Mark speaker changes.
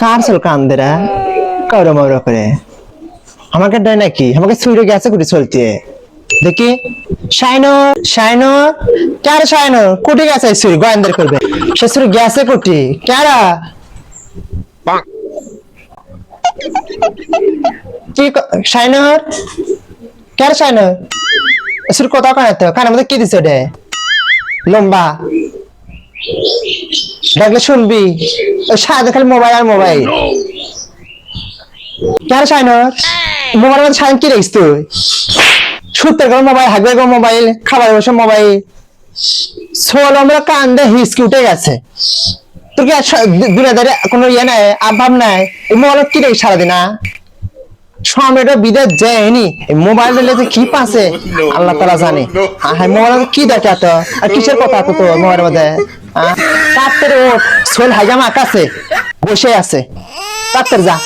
Speaker 1: কার চল কান্দেরা কাউরে মাউরা করে আমাকে দেয় নাকি আমাকে ছুঁড়ে গেছে কুটি চলতে দেখি শাইনর শাইনর কার শাইনর কুটি গেছে ছুরি গোয়েন্দার করবে সে ছুরি গেছে কুটি কারা কি শাইনর কার শাইনর ছুরি কথা কানে তো কানের মধ্যে কি দিছে রে লম্বা ডাকলে শুনবি সাথে খালি মোবাইল আর মোবাইল কার শাইনর মোবাইল মধ্যে শাইন কি রেখিস তুই সুতের করে মোবাইল হাগবে করে মোবাইল খাবার বসে মোবাইল সোল আমরা কান্দে হিসকি উঠে গেছে তোর কি দুনিয়াদারে কোনো ইয়ে নাই আভাব নাই এই মোবাইল কি রেখিস সারাদিন না সময়টা বিদেশ যায়নি মোবাইল যে কি পাচ্ছে আল্লাহ তাআলা জানে হ্যাঁ মোবাইল কি দেখে তো আর কিসের কথা তো মোবাইলের মধ্যে তাড়াতাড়ি ও সোল হাইজামা আকাশে বসে আছে তাড়াতাড়ি যা